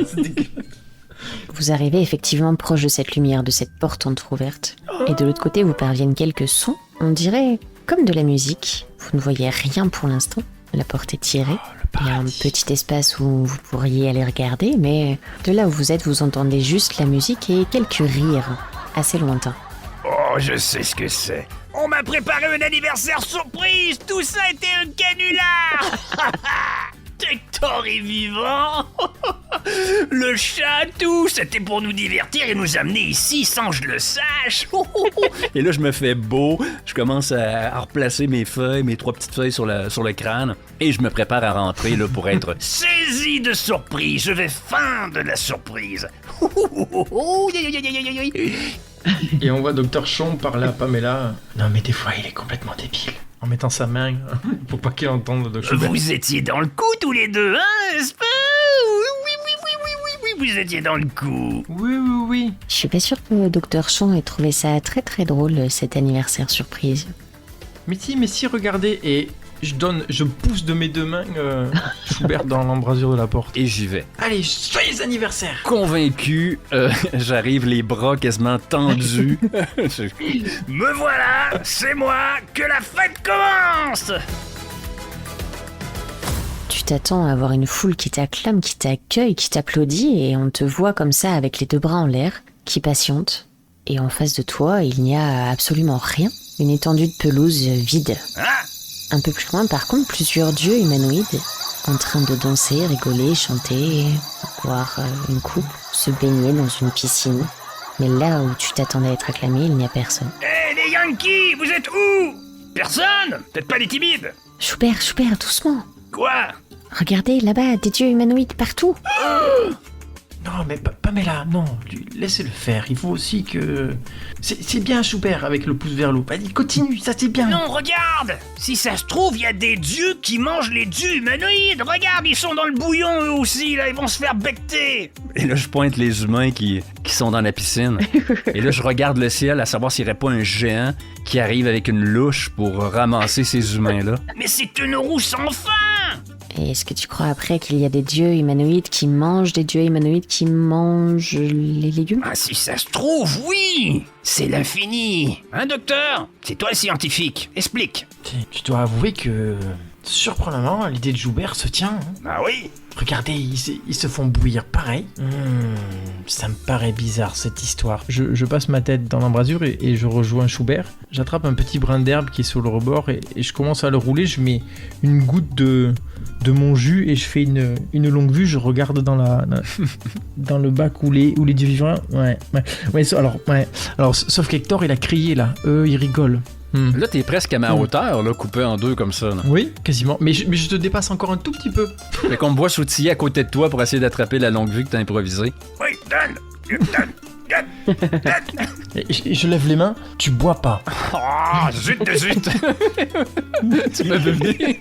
Vous arrivez effectivement proche de cette lumière, de cette porte entrouverte. Et de l'autre côté, vous parviennent quelques sons. On dirait comme de la musique. Vous ne voyez rien pour l'instant. La porte est tirée. Il y a un petit espace où vous pourriez aller regarder, mais de là où vous êtes, vous entendez juste la musique et quelques rires assez lointains. Oh, je sais ce que c'est. On m'a préparé un anniversaire surprise. Tout ça était un canular. Hector est vivant. Le chat, tout, c'était pour nous divertir et nous amener ici sans que je le sache. Et là, je me fais beau, je commence à replacer mes feuilles, mes 3 petites feuilles sur le crâne, et je me prépare à rentrer là, pour être... Saisi de surprise, je vais feindre la surprise. Et on voit Dr. Chon parler à Pamela. Non, mais des fois, il est complètement débile. En mettant sa main, pour pas qu'il entende de Schubert. Vous étiez dans le coup tous les deux, hein, n'est-ce pas? Oui, vous étiez dans le coup. Oui. Je suis pas sûre que Dr. Chon ait trouvé ça très très drôle, cet anniversaire surprise. Mais si, regardez. Et je pousse de mes 2 mains Schubert dans l'embrasure de la porte. Et j'y vais. Allez, joyeux anniversaire! Convaincu, j'arrive les bras quasiment tendus. Me voilà, c'est moi, que la fête commence! Tu t'attends à avoir une foule qui t'acclame, qui t'accueille, qui t'applaudit, et on te voit comme ça avec les 2 bras en l'air, qui patiente. Et en face de toi, il n'y a absolument rien. Une étendue de pelouse vide. Ah! Un peu plus loin, par contre, plusieurs dieux humanoïdes en train de danser, rigoler, chanter, boire une coupe, se baigner dans une piscine. Mais là où tu t'attendais à être acclamé, il n'y a personne. Hé, les Yankees, vous êtes où? Personne? Peut-être pas les timides? Schubert, doucement. Quoi? Regardez, là-bas, des dieux humanoïdes partout. Non, mais Pamela, non, laissez-le faire. Il faut aussi que... C'est bien, Schubert, avec le pouce vers l'eau. Vas-y, continue, ça c'est bien. Non, regarde! Si ça se trouve, il y a des dieux qui mangent les dieux humanoïdes. Regarde, ils sont dans le bouillon eux aussi, là, ils vont se faire becter. Et là, je pointe les humains qui sont dans la piscine. Et là, je regarde le ciel à savoir s'il n'y aurait pas un géant qui arrive avec une louche pour ramasser ces humains-là. Mais c'est une roue sans fin! Et est-ce que tu crois après qu'il y a des dieux humanoïdes qui mangent des dieux humanoïdes qui mangent les légumes? Ah, si ça se trouve, oui! C'est l'infini! Hein, docteur? C'est toi le scientifique. Explique. Tu dois avouer que, surprenamment, l'idée de Joubert se tient. Hein. Ah oui? Regardez, ils se font bouillir pareil. Ça me paraît bizarre cette histoire. Je passe ma tête dans l'embrasure et je rejoins Schubert. J'attrape un petit brin d'herbe qui est sur le rebord et je commence à le rouler. Je mets une goutte de mon jus et je fais une longue vue. Je regarde dans le bac où les dieux vivants. Ouais. Alors, sauf qu'Hector, il a crié là. Eux, ils rigolent. Là, t'es presque à ma hauteur, là, coupé en deux comme ça. Là. Oui, quasiment. Mais je te dépasse encore un tout petit peu. Fait qu'on me voit sautiller à côté de toi pour essayer d'attraper la longue vue que t'as improvisée. Oui, donne! Et je lève les mains. Tu bois pas. Oh, zut de zut! Tu m'as deviné.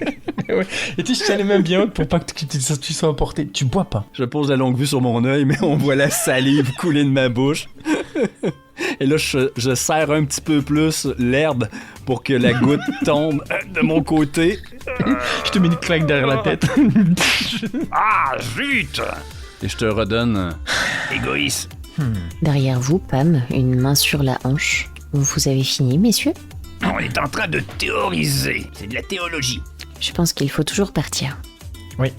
Ouais. Et tu sais, je tiens les mains bien hautes pour pas que tu sois emporté. Tu bois pas. Je pose la longue vue sur mon œil, mais on voit la salive couler de ma bouche. Et là, je serre un petit peu plus l'herbe pour que la goutte tombe de mon côté. Je te mets une claque derrière la tête. Ah, zut! Et je te redonne... Égoïste. Derrière vous, Pam, une main sur la hanche. Vous avez fini, messieurs? On est en train de théoriser. C'est de la théologie. Je pense qu'il faut toujours partir. Ouais.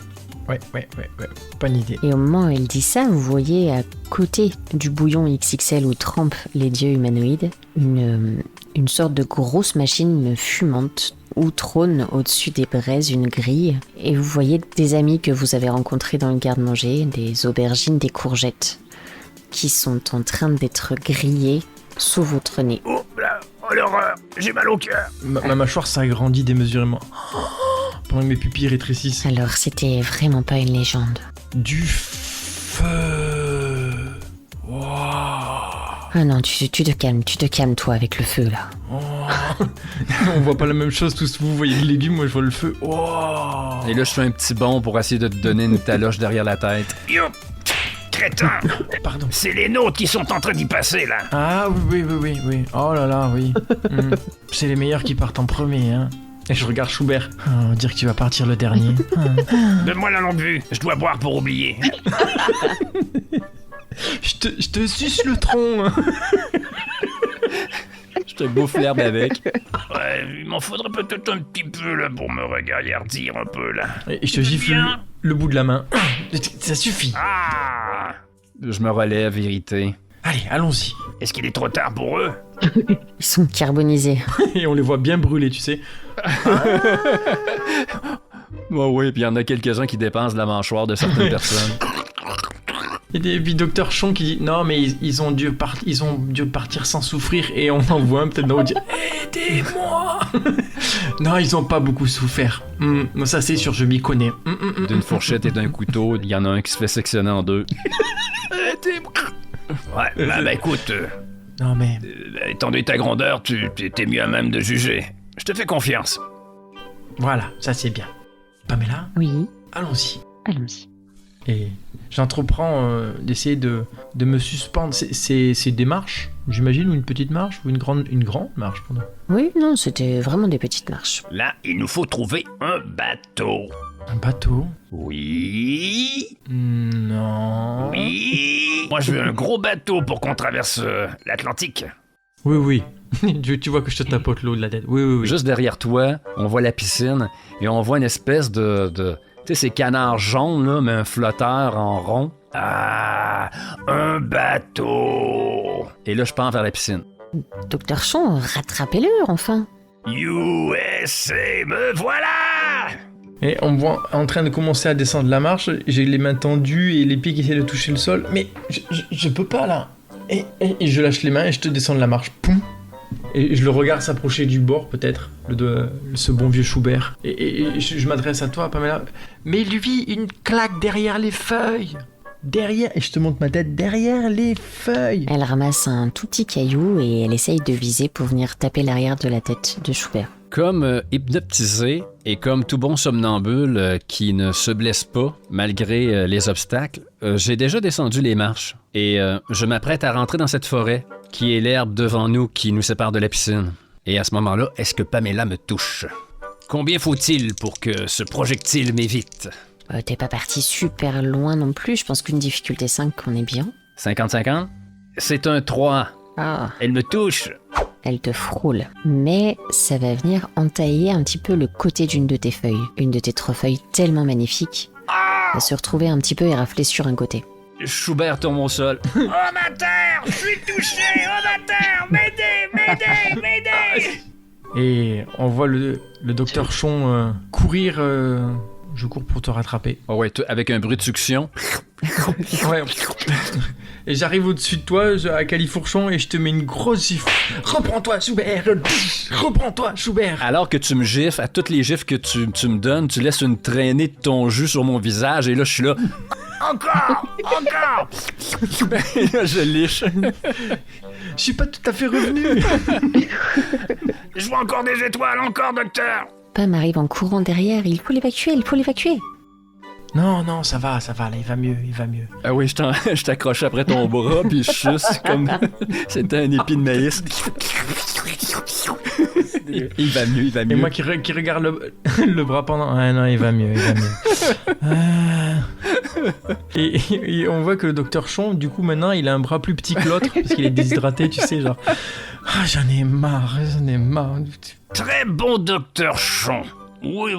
Bonne idée. Et au moment où elle dit ça, vous voyez à côté du bouillon XXL où trempent les dieux humanoïdes, une sorte de grosse machine fumante où trône au-dessus des braises une grille. Et vous voyez des amis que vous avez rencontrés dans le garde-manger, des aubergines, des courgettes, qui sont en train d'être grillées sous votre nez. Oh là, oh l'horreur, j'ai mal au cœur. Ma mâchoire s'agrandit démesurément. Pendant que mes pupilles rétrécissent. Alors c'était vraiment pas une légende. Du feu. Wow. Ah non, tu te calmes toi avec le feu là. Oh. On voit pas la même chose tous. Vous voyez le légume, moi je vois le feu. Wow. Et là, je fais un petit bond pour essayer de te donner une taloche derrière la tête. Youp! Crétin! Pardon. C'est les nôtres qui sont en train d'y passer, là. Ah oui. Oh là là, oui. C'est les meilleurs qui partent en premier, hein. Et je regarde Schubert. On va dire que tu vas partir le dernier. Donne-moi la longue vue, je dois boire pour oublier. Je te suce le tronc. Je te bouffe l'herbe avec. Ouais, il m'en faudrait peut-être un petit peu, là, pour me regarder un peu, là. Et je te gifle le bout de la main. Ça suffit. Ah! Je me relève, irrité. Allez, allons-y. Est-ce qu'il est trop tard pour eux? Ils sont carbonisés. Et on les voit bien brûler, tu sais. Oh oui, puis il y en a quelques-uns qui dépensent la mâchoire de certaines personnes. Il y a des docteurs Chon qui disent non, mais ils ont dû partir sans souffrir. Et on en voit un peut-être dans le dire aidez-moi. Non, ils ont pas beaucoup souffert. Ça c'est sûr, je m'y connais. D'une fourchette et d'un couteau, il y en a un qui se fait sectionner en deux. Ouais, bah écoute, Non mais étant donné ta grandeur, t'es mieux à même de juger. Je te fais confiance. voilà, ça c'est bien. Pamela, Oui, allons-y. allons-y. Et j'entreprends d'essayer de me suspendre. C'est des marches, j'imagine, ou une petite marche, ou une grande marche, pardon. Oui, non, c'était vraiment des petites marches. Là, il nous faut trouver un bateau. Un bateau? Oui. Non. Oui. Moi, je veux un gros bateau pour qu'on traverse l'Atlantique. Oui. tu vois que je te tapote l'eau de la tête. Oui. Juste derrière toi, on voit la piscine et on voit une espèce de tu sais, ces canards jaunes, là, mais un flotteur en rond. Ah, un bateau. Et là, je pars vers la piscine. Docteur Chon, rattrapez-le, enfin. USA, me voilà. Et on me voit en train de commencer à descendre la marche. J'ai les mains tendues et les pieds qui essaient de toucher le sol. Mais je peux pas, là. Et je lâche les mains et je te descends de la marche. Poum. Et je le regarde s'approcher du bord, peut-être, ce bon vieux Schubert. Et je m'adresse à toi, Pamela. Mais lui, une claque derrière les feuilles. Derrière, et je te montre ma tête, derrière les feuilles. Elle ramasse un tout petit caillou et elle essaye de viser pour venir taper l'arrière de la tête de Schubert. Comme hypnotisé et comme tout bon somnambule qui ne se blesse pas malgré les obstacles, j'ai déjà descendu les marches et je m'apprête à rentrer dans cette forêt qui est l'herbe devant nous qui nous sépare de la piscine. Et à ce moment-là, est-ce que Pamela me touche? Combien faut-il pour que ce projectile m'évite? T'es pas parti super loin non plus, je pense qu'une difficulté 5, on est bien. 50-50? C'est un 3. Ah, Elle me touche. elle te frôle. Mais ça va venir entailler un petit peu le côté d'une de tes feuilles. Une de tes 3 feuilles tellement magnifiques. Va se retrouver un petit peu éraflée sur un côté. Schubert tombe au sol. Oh ma terre, je suis touché. Oh ma terre, m'aidez. Et on voit le docteur Chon courir. Je cours pour te rattraper. Oh ouais, avec un bruit de succion. Ouais. Et j'arrive au-dessus de toi, à Califourchon, et je te mets une grosse gifle. Reprends-toi, Schubert. Reprends-toi, Schubert. Alors que tu me gifles, à toutes les gifles que tu me donnes, tu laisses une traînée de ton jus sur mon visage, et là, je suis là. Encore. Et là, je liche. Je suis pas tout à fait revenu. Je vois encore des étoiles, encore, docteur. Pam arrive en courant derrière, il faut l'évacuer. Non, ça va, là, il va mieux. Ah oui, je t'accroche après ton bras, puis je suce comme c'était un épi de maïs. Il va mieux. Et moi qui regarde le bras pendant... Ah non, il va mieux. Et on voit que le docteur Chon, du coup, maintenant, il a un bras plus petit que l'autre, parce qu'il est déshydraté, tu sais, genre... Ah, j'en ai marre. Très bon docteur Chon. Oui.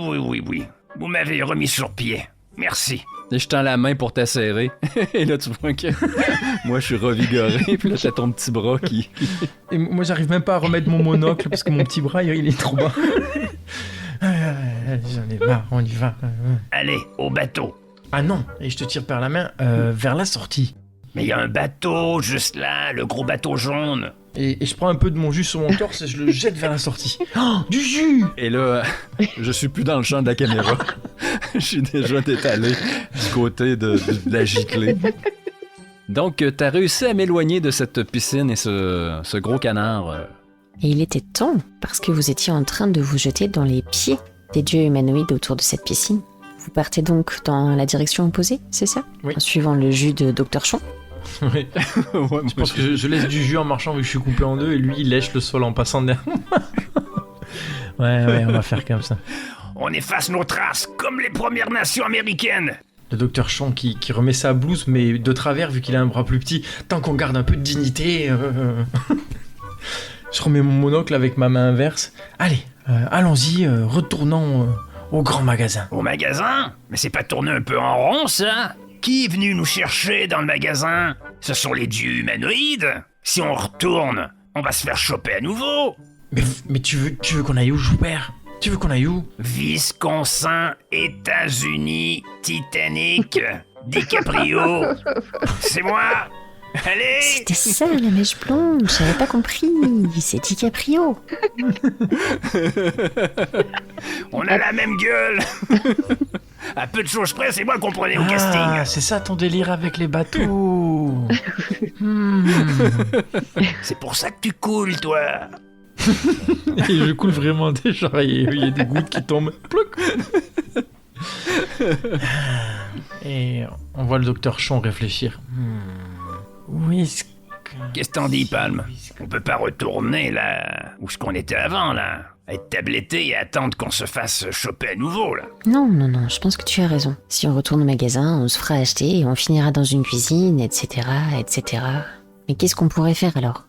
Vous m'avez remis sur pied. Merci. Et je tends la main pour t'asserrer. Et là, tu vois que moi, je suis revigoré. Puis là, t'as ton petit bras qui... Et moi, j'arrive même pas à remettre mon monocle, parce que mon petit bras, il est trop bas. J'en ai marre, on y va. Allez, au bateau. Ah non, et je te tire par la main vers la sortie. Mais il y a un bateau juste là, le gros bateau jaune. Et je prends un peu de mon jus sur mon torse et je le jette vers la sortie. Oh, du jus! Et là, je suis plus dans le champ de la caméra. Je suis déjà détalé du côté de la giclée. Donc, t'as réussi à m'éloigner de cette piscine et ce gros canard. Et il était temps, parce que vous étiez en train de vous jeter dans les pieds des dieux humanoïdes autour de cette piscine. Vous partez donc dans la direction opposée, c'est ça? Oui. En suivant le jus de Dr. Chon. Oui. Ouais, Je pense que je laisse du jus en marchant vu que je suis coupé en deux et lui il lèche le sol en passant derrière moi. Ouais, on va faire comme ça. On efface nos traces, comme les Premières Nations américaines. Le docteur Chon qui remet sa blouse mais de travers vu qu'il a un bras plus petit. Tant qu'on garde un peu de dignité. Je remets mon monocle avec ma main inverse. Allez, allons-y, retournons au grand magasin. Au magasin? Mais c'est pas tourné un peu en rond, ça? Qui est venu nous chercher dans le magasin? Ce sont les dieux humanoïdes. Si on retourne, on va se faire choper à nouveau. Mais tu veux qu'on aille où, Joubert? Tu veux qu'on aille où? Wisconsin, États-Unis, Titanic, DiCaprio. C'est moi. Allez! C'était ça la mèche blonde, j'avais pas compris. C'est DiCaprio. On a la même gueule. À peu de choses près, c'est moi qu'on prenait au casting. Ah, c'est ça ton délire avec les bateaux. C'est pour ça que tu coules, toi. Et je coule vraiment déjà, il y a des gouttes qui tombent. Plouc. Et on voit le docteur Chon réfléchir. Qu'est-ce que t'en dis, Palme? On peut pas retourner, là, où ce qu'on était avant, là. Être tabletté et attendre qu'on se fasse choper à nouveau, là. Non, je pense que tu as raison. Si on retourne au magasin, on se fera acheter et on finira dans une cuisine, etc. Mais qu'est-ce qu'on pourrait faire alors?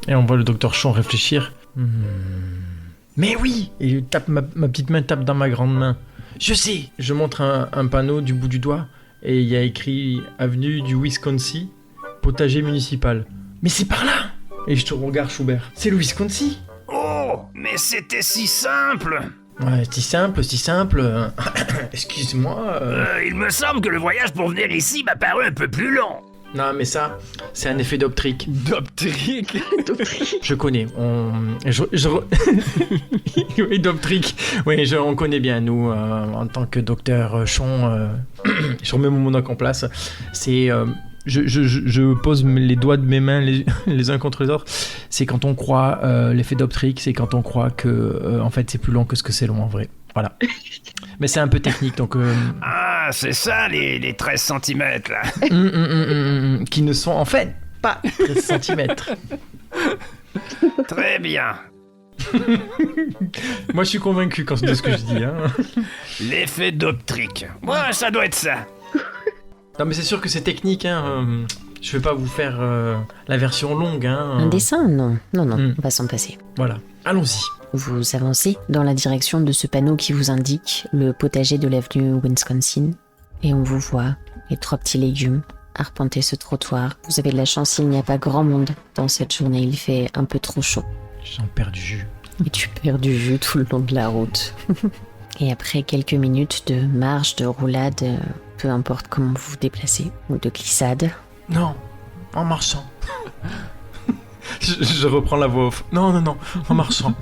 Et on voit le docteur Chon réfléchir. Mais oui! Et ma petite main tape dans ma grande main. Je sais! Je montre un panneau du bout du doigt et il y a écrit Avenue du Wisconsin, potager municipal. Mais c'est par là! Et je te regarde, Schubert. C'est le Wisconsin! Oh, mais c'était si simple. Ouais, si simple. Excuse-moi. Il me semble que le voyage pour venir ici m'a paru un peu plus long. Non, mais ça, c'est un effet d'optrique. D'optrique? Je connais. Oui, d'optrique. Oui, on connaît bien, nous, en tant que docteur Chon. Je remets mon monocle en place. C'est... Je pose les doigts de mes mains les uns contre les autres. C'est quand on croit l'effet d'optrique, c'est quand on croit que en fait c'est plus long que ce que c'est long en vrai. Voilà. Mais c'est un peu technique donc. Ah, c'est ça les 13 cm là. Qui ne sont en fait pas 13 cm. Très bien. Moi, je suis convaincu de ce que je dis. Hein. L'effet d'optrique. Ouais, ça doit être ça. Non, mais c'est sûr que c'est technique. Hein. Je vais pas vous faire la version longue. Hein. Un dessin? Non, on va s'en passer. Voilà, allons-y. Vous avancez dans la direction de ce panneau qui vous indique le potager de l'avenue Wisconsin. Et on vous voit, les 3 petits légumes, arpenter ce trottoir. Vous avez de la chance, il n'y a pas grand monde dans cette journée. Il fait un peu trop chaud. J'en perds du jus. Et tu perds du jus tout le long de la route. Et après quelques minutes de marche, de roulade, peu importe comment vous vous déplacez, ou de glissade. Non, en marchant. je reprends la voix off. Non, en marchant.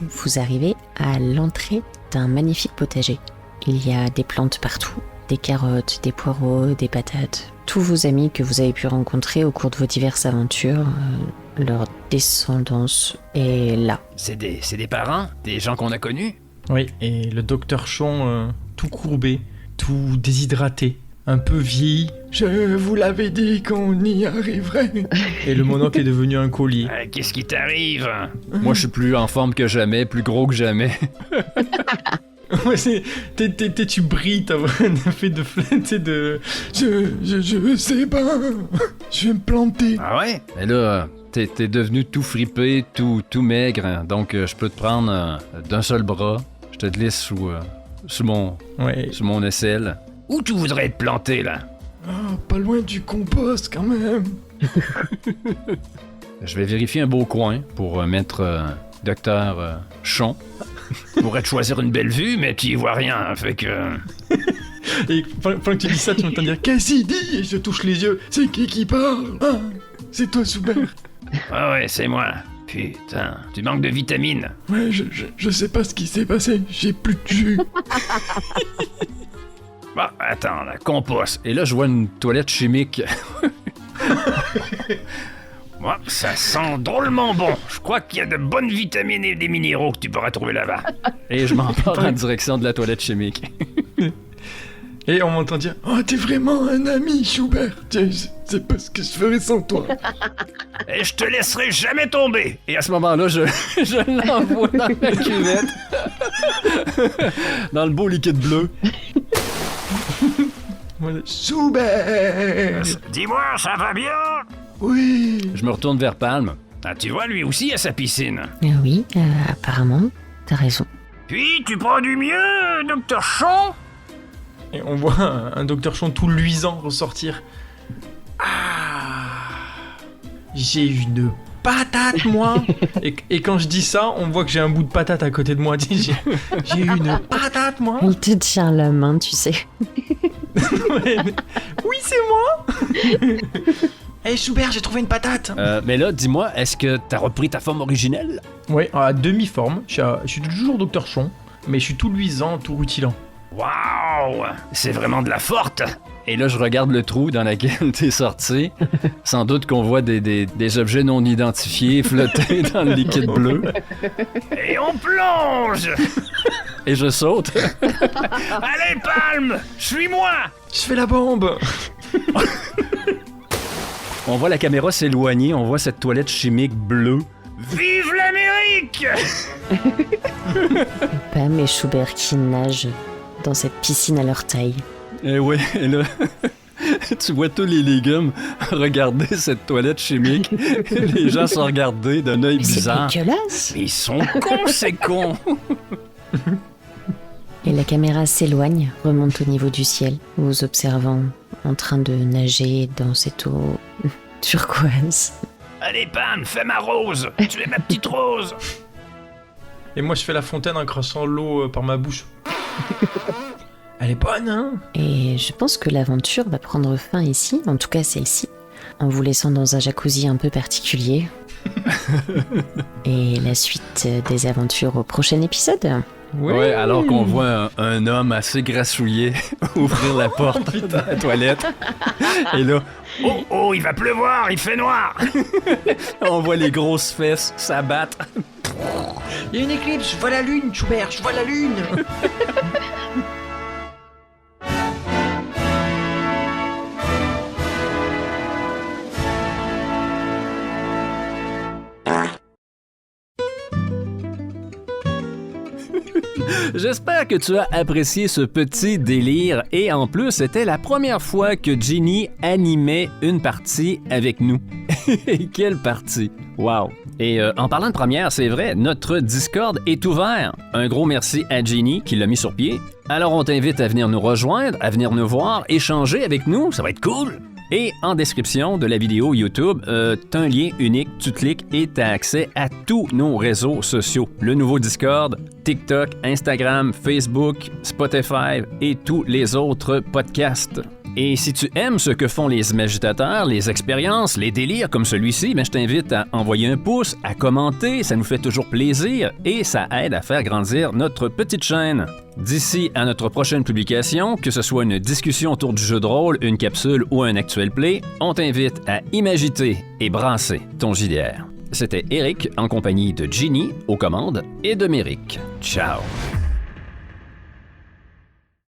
Vous arrivez à l'entrée d'un magnifique potager. Il y a des plantes partout, des carottes, des poireaux, des patates. Tous vos amis que vous avez pu rencontrer au cours de vos diverses aventures, leur descendance est là. C'est des parents? Des gens qu'on a connus? Oui, et le docteur Chon, tout courbé, tout déshydraté, un peu vieilli. Je vous l'avais dit qu'on y arriverait. Et le monocle est devenu un collier. Qu'est-ce qui t'arrive? Moi, je suis plus en forme que jamais, plus gros que jamais. Ouais, tu brilles, t'as un effet de flèche, de... Je sais pas, je vais me planter. Ah ouais? Mais là, t'es devenu tout fripé, tout maigre, hein. Donc je peux te prendre d'un seul bras. Je te glisse sous mon aisselle. Où tu voudrais te planter, là? Ah, pas loin du compost, quand même. Je vais vérifier un beau coin pour mettre Docteur Chon. Pourrais te choisir une belle vue, mais tu y vois rien, hein, fait que... Et pendant que tu dis ça, tu m'entends dire « Qu'est-ce qu'il dit ?» Et je touche les yeux. « C'est qui parle? Ah, c'est toi, Soubert. » Ah ouais, c'est moi. Putain, tu manques de vitamines. Ouais, je sais pas ce qui s'est passé. J'ai plus de jus. Bon, attends, la compost. Et là, je vois une toilette chimique. Moi, ça sent drôlement bon. Je crois qu'il y a de bonnes vitamines et des minéraux que tu pourras trouver là-bas. Et je m'en pars en direction de la toilette chimique. Et on m'entend dire « Oh, t'es vraiment un ami, Schubert. C'est pas ce que je ferais sans toi. » Et je te laisserai jamais tomber. Et à ce moment-là, je l'envoie dans la cuvette. Dans le beau liquide bleu. Voilà. Schubert. Dis-moi, ça va bien? Oui. Je me retourne vers Palme. Ah, tu vois, lui aussi a sa piscine. Oui, apparemment, t'as raison. Puis, tu prends du mieux, Docteur Chon? Et on voit un docteur Chon tout luisant ressortir. Ah, j'ai une patate, moi. et quand je dis ça, on voit que j'ai un bout de patate à côté de moi. J'ai une patate, moi. Il te tient la main, tu sais. Ouais, oui, c'est moi. Hey Schubert, j'ai trouvé une patate. Mais là, dis-moi, est-ce que t'as repris ta forme originelle? Ouais, à demi-forme. Je suis toujours docteur Chon, mais je suis tout luisant, tout rutilant. Waouh! C'est vraiment de la forte! Et là, je regarde le trou dans lequel t'es sorti. Sans doute qu'on voit des objets non identifiés flotter dans le liquide bleu. Et on plonge! Et je saute. Allez, Palme! Suis-moi! Je fais la bombe. On voit la caméra s'éloigner, on voit cette toilette chimique bleue. Vive l'Amérique! Pam et Schubert qui nagent dans cette piscine à leur taille. Et ouais, et là, tu vois tous les légumes regarder cette toilette chimique. Les gens sont regardés d'un œil bizarre. C'est dégueulasse. Ils sont cons, ces cons! Et la caméra s'éloigne, remonte au niveau du ciel, vous observant en train de nager dans cette eau turquoise. Allez, Pam, fais ma rose! Tu es ma petite rose! Et moi, je fais la fontaine en crassant l'eau par ma bouche. Elle est bonne, hein? Et je pense que l'aventure va prendre fin ici, en tout cas celle-ci, en vous laissant dans un jacuzzi un peu particulier. Et la suite des aventures au prochain épisode. Ouais, alors qu'on voit un homme assez grassouillé ouvrir la porte de la toilette. Et là, oh, il va pleuvoir, il fait noir! on voit les grosses fesses s'abattre. Il y a une éclipse, je vois la lune, Schubert, je vois la lune! J'espère que tu as apprécié ce petit délire et en plus, c'était la première fois que Ginny animait une partie avec nous. Quelle partie! Wow! Et en parlant de première, c'est vrai, notre Discord est ouvert. Un gros merci à Ginny qui l'a mis sur pied. Alors on t'invite à venir nous rejoindre, à venir nous voir, échanger avec nous, ça va être cool! Et en description de la vidéo YouTube, t'as un lien unique, tu cliques et t'as accès à tous nos réseaux sociaux. Le nouveau Discord, TikTok, Instagram, Facebook, Spotify et tous les autres podcasts. Et si tu aimes ce que font les imagitateurs, les expériences, les délires comme celui-ci, je t'invite à envoyer un pouce, à commenter, ça nous fait toujours plaisir et ça aide à faire grandir notre petite chaîne. D'ici à notre prochaine publication, que ce soit une discussion autour du jeu de rôle, une capsule ou un actuel play, on t'invite à imagiter et brasser ton JDR. C'était Eric en compagnie de Ginny aux commandes et de Méric. Ciao!